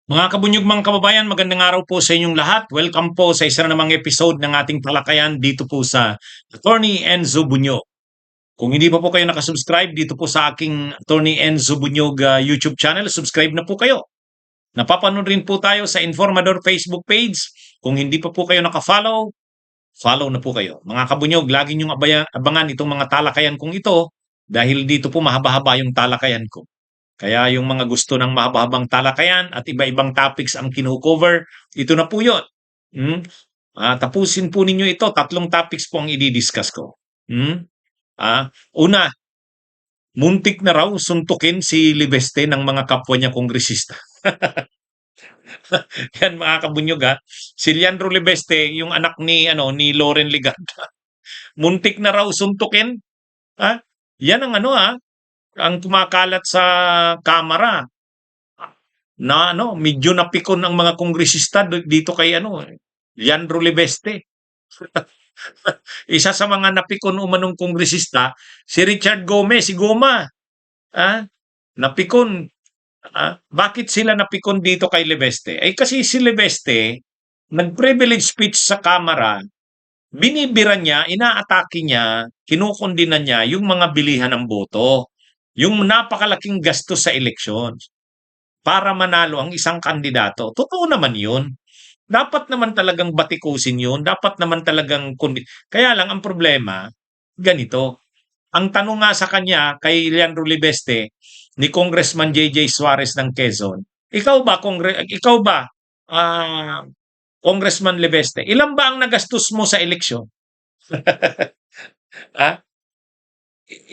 Mga kabunyog mga kababayan, magandang araw po sa inyong lahat. Welcome po sa isa na namang episode ng ating talakayan dito po sa Attorney Enzo Bunyog. Kung hindi pa po kayo nakasubscribe dito po sa aking Attorney Enzo Bunyog YouTube channel, subscribe na po kayo. Napapanood rin po tayo sa Informador Facebook page. Kung hindi pa po kayo nakafollow, follow na po kayo. Mga kabunyog, lagi niyong abangan itong mga talakayan kong ito dahil dito po mahaba-haba yung talakayan ko. Kaya yung mga gusto ng mahaba-habang talakayan at iba-ibang topics ang kino-cover, ito na po yun. Hmm? Tapusin po ninyo ito. 3 topics po ang i-discuss ko. Hmm? Una, muntik na raw suntukin si Libeste ng mga kapwa niya kongresista. Yan mga kabunyog ha. Si Leandro Libeste, yung anak ni Loren Ligarda. Muntik na raw suntukin. Ha? Yan ang ang kumakalat sa kamera na medyo napikon ang mga kongresista dito kay Leandro Libeste. Isa sa mga napikon umanong kongresista, si Richard Gomez, si Goma. Ah, napikon. Bakit sila napikon dito kay Libeste? Ay kasi si Libeste, nag-privilege speech sa Kamara, binibira niya, inaatake niya, kinukondina niya yung mga bilihan ng boto. Yung napakalaking gastos sa eleksyon para manalo ang isang kandidato. Totoo naman yun. Dapat naman talagang batikusin yun. Dapat naman talagang... Kaya lang ang problema, ganito. Ang tanong nga sa kanya kay Leandro Libeste ni Congressman J.J. Suarez ng Quezon, ikaw ba, ah, Congressman Libeste, ilan ba ang nagastos mo sa eleksyon? ah?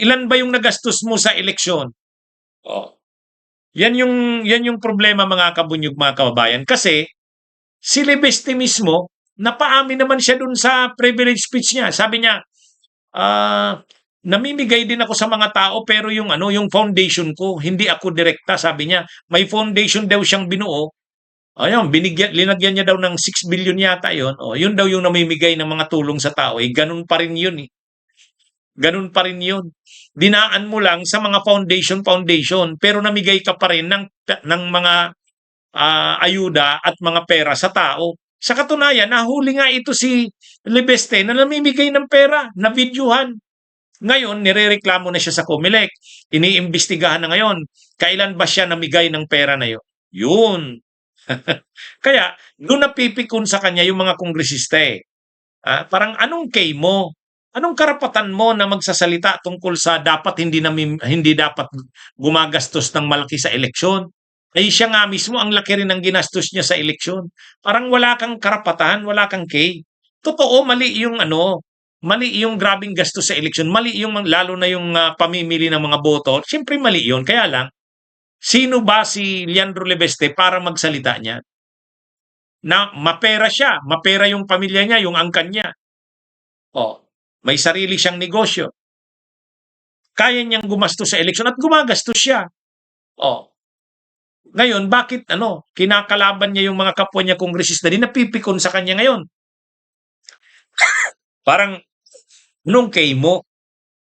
Ilan ba yung nagastos mo sa eleksyon? Oh. Yan yung problema mga kabunyog mga kababayan kasi si Libeste mismo napaamin naman siya dun sa privilege speech niya. Sabi niya, namimigay din ako sa mga tao pero yung foundation ko, hindi ako direkta, sabi niya. May foundation daw siyang binuo. Ayun, linagyan niya daw ng 6 billion yata 'yon. Yun daw yung namimigay ng mga tulong sa tao. Ganun pa rin 'yun eh. Ganun pa rin 'yun. Dinaan mo lang sa mga foundation pero namigay ka pa rin ng mga ayuda at mga pera sa tao. Sa katunayan, nahuli nga ito si Libeste na namimigay ng pera, na videohan. Ngayon, nirereklamo na siya sa COMELEC. Iniimbestigahan na ngayon. Kailan ba siya namigay ng pera na yun? Yun. Kaya, doon napipikon sa kanya yung mga kongresista eh. Parang anong kay mo? Anong karapatan mo na magsasalita tungkol sa dapat hindi dapat gumagastos ng malaki sa eleksyon? Ay siya nga mismo ang laki rin ng ginastos niya sa eleksyon. Parang wala kang karapatan, wala kang kay. Totoo, mali yung grabing gastos sa eleksyon, mali yung lalo na yung pamimili ng mga boto. Siyempre mali yun. Kaya lang, sino ba si Leandro Lebeste para magsalita niya? Na mapera siya, mapera yung pamilya niya, yung angkan niya. May sarili siyang negosyo. Kaya niyang gumastos sa eleksyon at gumagastos siya. Ngayon, bakit kinakalaban niya yung mga kapwa niya kongresista din napipikon sa kanya ngayon? Parang, anong kay mo?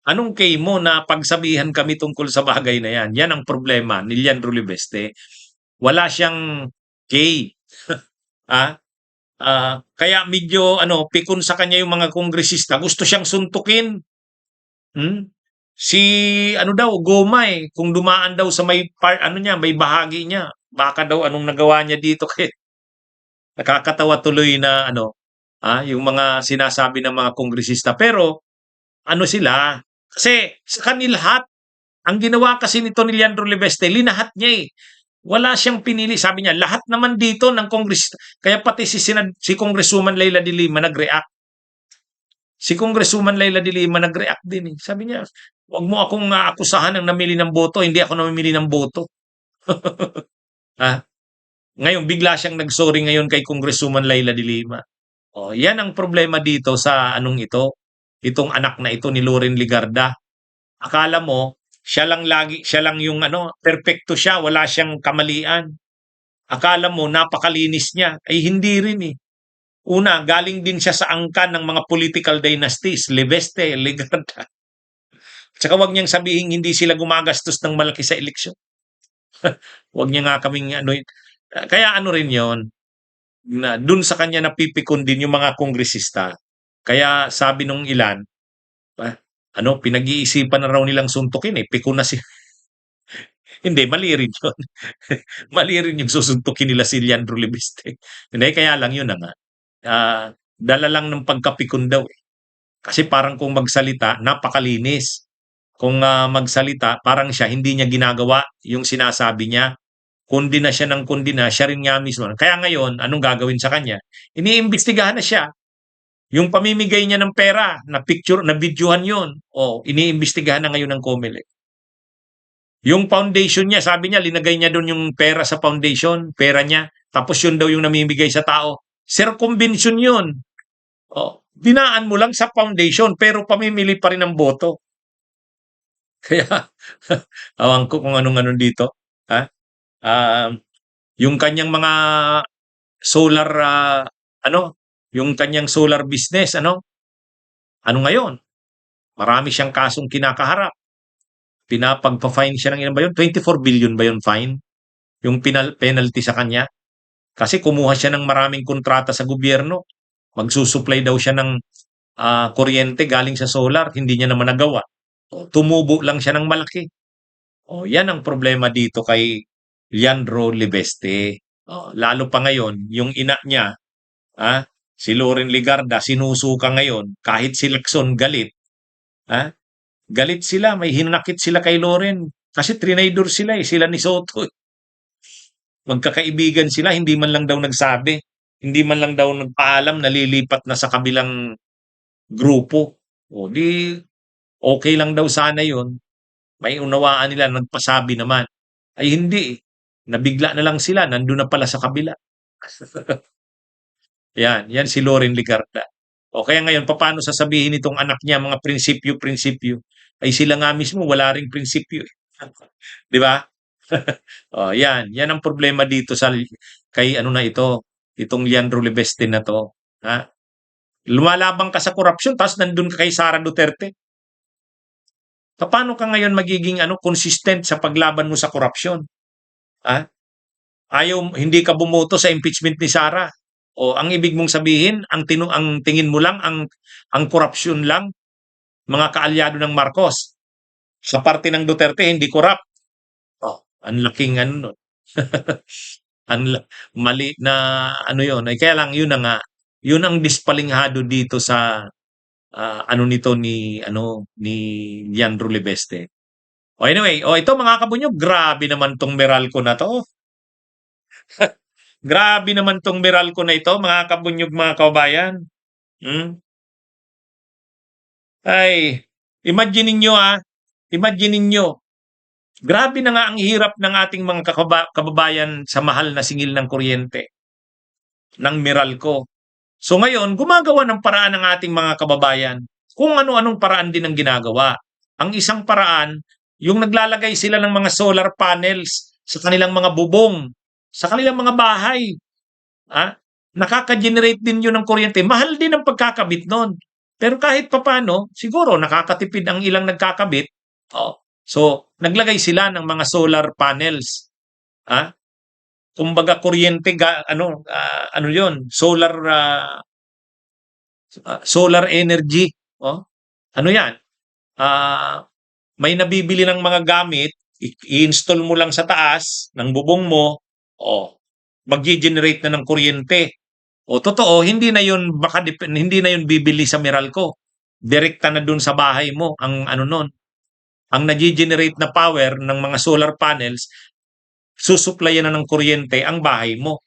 Anong kay mo na pagsabihan kami tungkol sa bagay na yan? Yan ang problema ni Leandro Libeste. Wala siyang kay. Kaya medyo pikon sa kanya yung mga kongresista. Gusto siyang suntukin. Si daw Goma kung dumaan daw sa may may bahagi niya. Baka daw anong nagawa niya dito kay nakakatawa tuloy na yung mga sinasabi ng mga kongresista. Pero sila kasi sa kanila lahat ang ginawa kasi nito ni Leandro Libeste, linahat niya wala siyang pinili. Sabi niya, lahat naman dito ng kongresista. Kaya pati si Congresswoman Leila de Lima nag-react. Si Congresswoman Leila de Lima nag-react din. Sabi niya, wag mo akong akusahan ng namili ng boto. Hindi ako namimili ng boto. Ngayon, bigla siyang nag-sorry ngayon kay Congresswoman Leila de Lima. Yan ang problema dito sa itong anak na ito ni Loren Ligarda. Akala mo, siya lang yung perfecto siya, wala siyang kamalian. Akala mo, napakalinis niya. Ay hindi rin eh. Una, galing din siya sa angkan ng mga political dynasties, Libeste, Ligarda. Tsaka wag niyang sabihin hindi sila gumagastos ng malaki sa eleksyon. Wag niya nga kaming Kaya ano rin 'yon, na dun sa kanya napipikon din yung mga kongresista. Kaya sabi nung ilan, ah, ano, pinag-iisipan na raw nilang suntukin, eh, pikon na si hindi, mali rin yun. Mali rin yung susuntukin nila si Leandro Lebeste. Hindi, kaya lang yun na nga, dala lang ng pagkapikon daw, eh. Kasi parang kung magsalita, napakalinis. Kung, magsalita, parang siya hindi niya ginagawa yung sinasabi niya. Kondena siya ng kondena, siya rin nga mismo. Kaya ngayon, anong gagawin sa kanya? Iniimbestigahan na siya. Yung pamimigay niya ng pera, na picture, na videohan yun. O, iniimbestigahan na ngayon ng COMELEC. Yung foundation niya, sabi niya, linagay niya doon yung pera sa foundation, pera niya. Tapos yun daw yung namimigay sa tao. Circumvention yun. O, dinaan mo lang sa foundation, pero pamimili pa rin ng boto. Kaya, awan ko kung anong-ano dito. Ha? Um, yung kanyang mga solar, ano, yung kanyang solar business, ano ngayon? Marami siyang kasong kinakaharap. Pinapagpa-fine siya ng ilan ba yun? 24 billion ba yun fine? Yung penalty sa kanya. Kasi kumuha siya ng maraming kontrata sa gobyerno. Magsusupply daw siya ng kuryente galing sa solar. Hindi niya naman nagawa. Tumubo lang siya ng malaki. Yan ang problema dito kay Leandro Lebeste. Lalo pa ngayon, yung ina niya, si Loren Legarda, sinusuka ngayon, kahit si Lacson galit, ah, galit sila, may hinanakit sila kay Loren. Kasi trinidor sila eh, sila ni Soto. Magkakaibigan sila, hindi man lang daw nagsabi. Hindi man lang daw nagpaalam, nalilipat na sa kabilang grupo. O di, okay lang daw sana yon. May unawaan nila, nagpasabi naman. Ay hindi eh. Nabigla na lang sila, nandun na pala sa kabila. Yan si Loren Legarda. O kaya ngayon, paano sasabihin itong anak niya, mga prinsipyo-prinsipyo? Ay sila nga mismo, wala ring prinsipyo. Eh. Di ba? Yan ang problema dito sa kay ano na ito, itong Leandro Lebeste na to. Ha? Lumalabang ka sa korupsyon, tapos nandun ka kay Sara Duterte. Paano ka ngayon magiging consistent sa paglaban mo sa korupsyon? Ha? Hindi ka bumoto sa impeachment ni Sara. O ang ibig mong sabihin, ang tingin mo lang ang korupsyon lang mga kaalyado ng Marcos. Sa parte ng Duterte hindi corrupt. Ang laking ano nun. Mali na ano 'yon. Ay kaya lang yun na nga, yun ang dispalinghado dito sa nito ni Leandro Lebeste. Anyway, ito mga kabunyog, grabe naman tong Meralco na to. Grabe naman tong Meralco na ito, mga kabunyog, mga kababayan. Ay, imagine ninyo imagine ninyo, grabe na nga ang hirap ng ating mga kababayan sa mahal na singil ng kuryente ng Meralco. So ngayon, gumagawa ng paraan ng ating mga kababayan kung ano-anong paraan din ang ginagawa. Ang isang paraan, yung naglalagay sila ng mga solar panels sa kanilang mga bubong, sa kanilang mga bahay. Nakaka-generate din yun ng kuryente. Mahal din ang pagkakabit nun. Pero kahit papano, siguro nakakatipid ang ilang nagkakabit. So, naglagay sila ng mga solar panels. Kumbaga kuryente, yun, solar energy. Ano yan? May nabibili ng mga gamit, i-install mo lang sa taas ng bubong mo, mag-generate na ng kuryente. Totoo, hindi na yun bibili sa Meralco. Direkta na dun sa bahay mo ang nun. Ang nag-generate na power ng mga solar panels, susuplayan na ng kuryente ang bahay mo.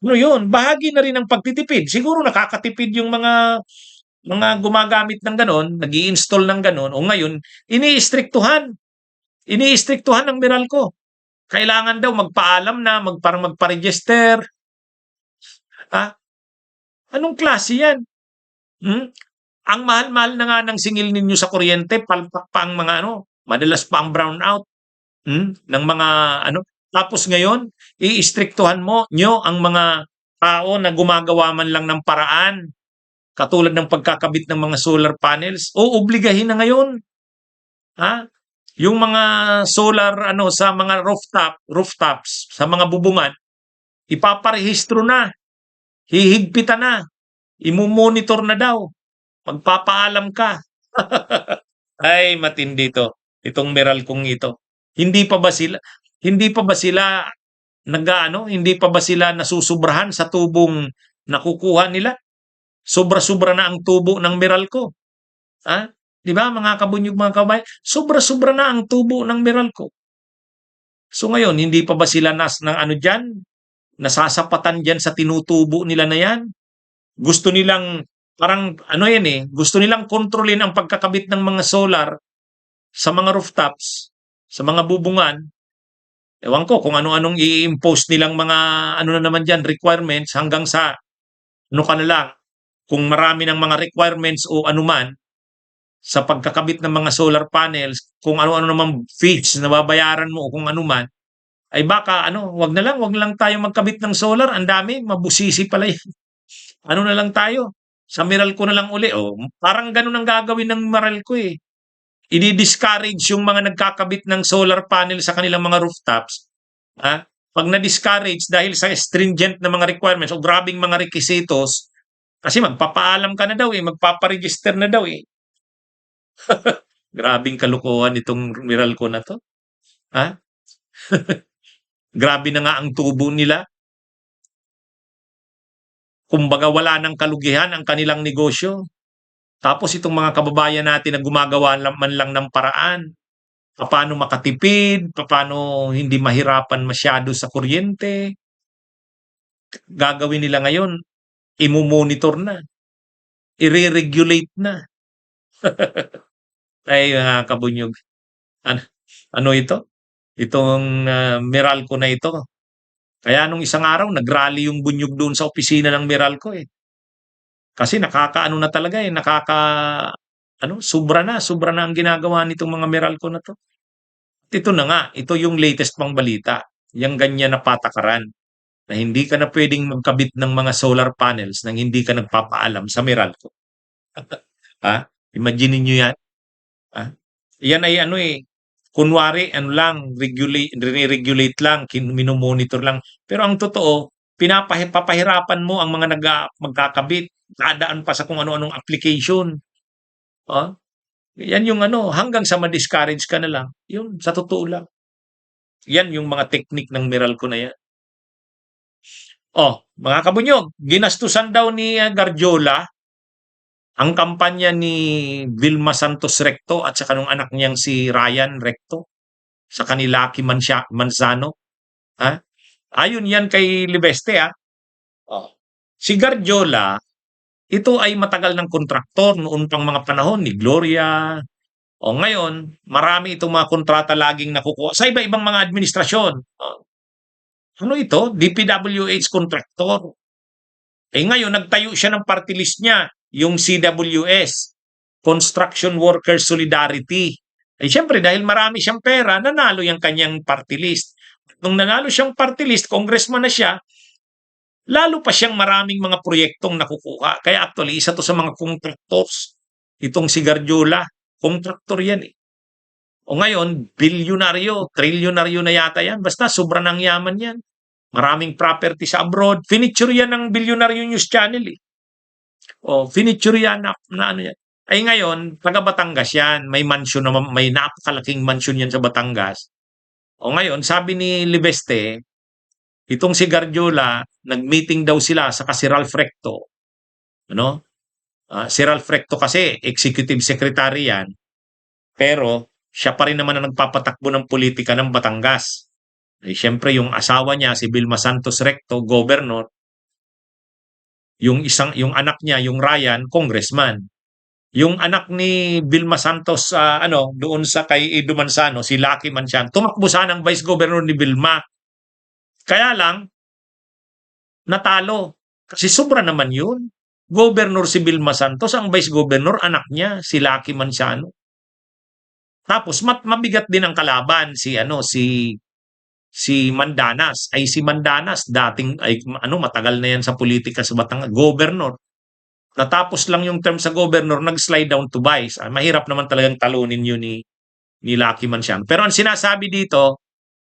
Ano yun? Bahagi na rin ng pagtitipid. Siguro nakakatipid yung mga gumagamit ng ganon, nag-i-install ng ganon, o ngayon, iniistriktuhan ng Meralco. Kailangan daw magpaalam na, parang magpa-register. Anong klase yan? Ang mahal-mahal na nga ng singil ninyo sa kuryente, palpak pa ang mga madalas pa ang brownout ng mga Tapos ngayon, iistriktuhan nyo ang mga tao na gumagawa man lang ng paraan, katulad ng pagkakabit ng mga solar panels, o obligahin na ngayon. Yung mga solar ano sa mga rooftops, sa mga bubungan, ipaparehistro na, hihigpitan na, imo-monitor na daw, magpapaalam ka. Ay, matindi 'to, itong Meralcong ito. Hindi pa ba sila hindi pa ba sila hindi pa ba sila nasusobrahan sa tubong nakukuha nila? Sobra-sobra na ang tubo ng Meralco, ah, 'di ba mga kabunyog, mga kababayan? Sobra-sobra na ang tubo ng Meralco. So ngayon, hindi pa ba sila ng ano diyan, nasasapatan diyan sa tinutubo nila na 'yan? Gusto nilang parang ano 'yan, eh, gusto nilang kontrolin ang pagkakabit ng mga solar sa mga rooftops, sa mga bubungan. Ewan ko kung ano-anong i-impose nilang mga ano na naman diyan, requirements hanggang sa ano ka na lang, kung marami ng mga requirements o anuman sa pagkakabit ng mga solar panels, kung ano-ano namang fees na babayaran mo o kung anuman, ay baka ano, wag na lang tayo magkabit ng solar. Ang dami, mabusisi pala yan. Ano na lang tayo, sa Meralco na lang uli. Oh, parang ganun ang gagawin ng Meralco eh. I-discourage yung mga nagkakabit ng solar panel sa kanilang mga rooftops. Ah, pag na-discourage dahil sa stringent na mga requirements o grabing mga requisitos, kasi magpapaalam ka na daw eh, magpaparegister na daw eh. Grabing kalokohan itong Meralco na to. Ha? Grabe na nga ang tubo nila. Kumbaga wala ng kalugihan ang kanilang negosyo. Tapos itong mga kababayan natin na gumagawa man lang ng paraan, paano makatipid, paano hindi mahirapan masyado sa kuryente, gagawin nila ngayon, imo-monitor na, i-re-regulate na. Ay, mga kabunyog, ano, ano ito? Itong Meralco na ito. Kaya nung isang araw, nag-rally yung bunyog doon sa opisina ng Meralco eh. Kasi nakakaano na talaga eh, sobra na ang ginagawa nitong mga Meralco na to. At ito na nga, ito yung latest pang balita, yung ganyan na patakaran na hindi ka na pwedeng magkabit ng mga solar panels nang hindi ka nagpapaalam sa Meralco. Ha? Imagine niyo yan. Ha? Yan ay ano eh, kunwari ano lang, regulate lang, minomonitor lang. Pero ang totoo, papahirapan mo ang mga magkakabit, dadaan pa sa kung ano-anong application. Oh, yan yung ano, hanggang sa ma-discourage ka na lang. Yun, sa totoo lang. Yan yung mga technique ng Meralco na yan. Oh, mga kabunyog, ginastusan daw ni Garjola ang kampanya ni Vilma Santos Recto at saka nung anak niyang si Ryan Recto sa kanila Manzano. Ha? Ayon yan kay Libeste. Oh. Si Garjola, ito ay matagal ng kontraktor noon pang mga panahon ni Gloria. O ngayon, marami itong mga kontrata laging nakukuha sa iba-ibang mga administrasyon. Ano ito? DPWH contractor. Eh ngayon, nagtayo siya ng party list niya, yung CWS, Construction Workers Solidarity. Eh siyempre, dahil marami siyang pera, nanalo yung kanyang party list. Nung nanalo siyang party list, congressman na siya, lalo pa siyang maraming mga proyektong nakukuha. Kaya actually, isa to sa mga contractors. Itong si Garjola, contractor yan eh. O ngayon, bilyonaryo, trilyonaryo na yata yan. Basta sobrang ang yaman yan. Maraming property sa abroad. Finiture yan ng bilyonaryo news channel eh. O, finiture yan na ano yan. Ay ngayon, taga Batangas yan. May mansion naman, may napakalaking mansion yan sa Batangas. O ngayon, sabi ni Libeste, itong si Garjola, nag-meeting daw sila sa si Ralph Recto. Ano? Si Ralph Recto kasi, executive secretary yan. Pero, siya pa rin naman ang nagpapatakbo ng politika ng Batangas. Eh, siyempre, yung asawa niya, si Vilma Santos Recto, governor. Yung anak niya, yung Ryan, congressman. Yung anak ni Vilma Santos, doon sa kay Edo Manzano, si Lucky Manzano, tumakbo sana ng vice governor ni Vilma. Kaya lang, natalo. Kasi sobra naman yun. Governor si Vilma Santos, ang vice governor, anak niya, si Lucky Manzano. Tapos mabigat din ang kalaban si Mandanas. Ay si Mandanas dating matagal na yan sa politika sa Batangas, governor. Natapos lang yung term sa governor, nag-slide down to vice. Mahirap naman talagang talunin yun ni Lucky Mansiang. Pero ang sinasabi dito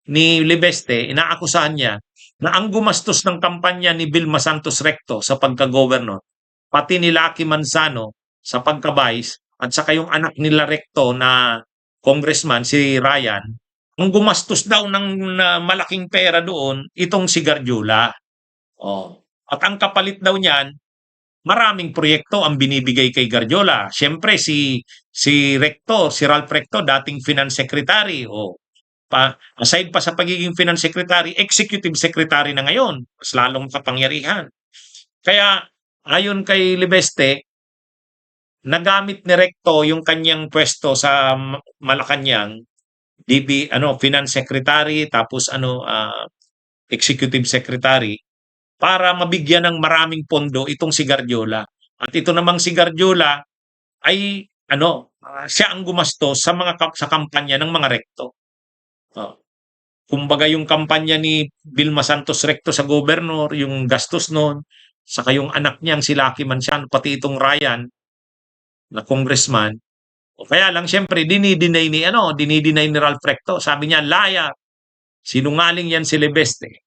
ni Libeste, inaakusahan niya na ang gumastos ng kampanya ni Vilma Santos Recto sa pagka-governor, pati ni Lucky Manzano sa pagka-vice, at saka yung anak nila Recto na congressman, si Ryan, ang gumastos daw ng malaking pera doon, itong si Garjula. Oh. At ang kapalit daw niyan, maraming proyekto ang binibigay kay Garjola. Siyempre si Recto, si Ralph Recto, dating finance secretary, o aside pa sa pagiging finance secretary, executive secretary na ngayon, mas lalong kapangyarihan. Kaya ayon kay Libeste, nagamit ni Recto yung kanyang pwesto sa Malacanang, finance secretary, tapos executive secretary, para mabigyan ng maraming pondo itong si Garjola. At ito namang si Garjola ay siya ang gumastos sa kampanya ng mga Recto. Kumbaga yung kampanya ni Vilma Santos Recto sa gobernador, yung gastos noon, saka yung anak niyang si Lucky Mansiang, pati itong Ryan na congressman. O kaya lang siyempre dinideny ni Ralph Recto. Sabi niya, liar. Sinungaling yan si Libeste.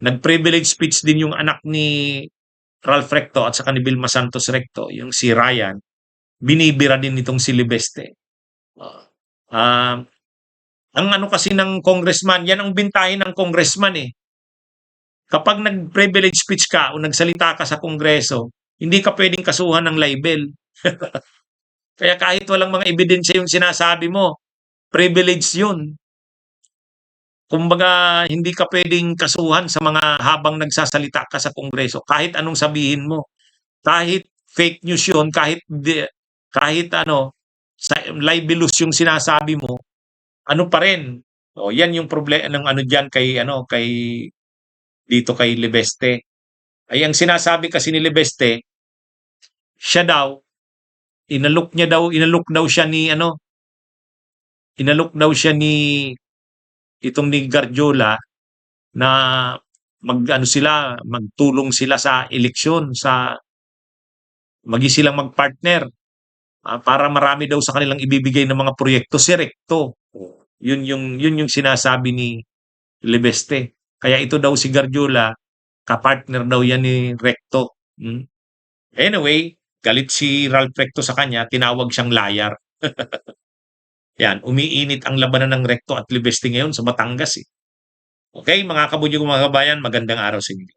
Nag-privilege speech din yung anak ni Ralph Recto at saka ni Vilma Santos Recto, yung si Ryan. Binibira din itong si Libeste. Ang kasi ng congressman, yan ang bintahin ng congressman eh. Kapag nag-privilege speech ka o nagsalita ka sa kongreso, hindi ka pwedeng kasuhan ng libel. Kaya kahit walang mga ebidensya yung sinasabi mo, privilege yun. Kumbaga, hindi ka pwedeng kasuhan sa mga habang nagsasalita ka sa kongreso, kahit anong sabihin mo. Kahit fake news yun, kahit libelous yung sinasabi mo, ano pa rin. O yan yung problema ng diyan kay Libeste. Ay ang sinasabi kasi ni Libeste, siya daw inalok daw siya ni Garjola na magtulong sila sa eleksyon, silang magpartner, para marami daw sa kanilang ibibigay ng mga proyekto si Recto. Yun yung sinasabi ni Libeste. Kaya ito daw si Garjola, kapartner daw yan ni Recto. Anyway, galit si Ralph Recto sa kanya, tinawag siyang liar. Yan, umiinit ang labanan ng Recto at Libeste ngayon sa Batangas eh. Okay, mga kabudyo, mga kabayan, magandang araw sa inyo.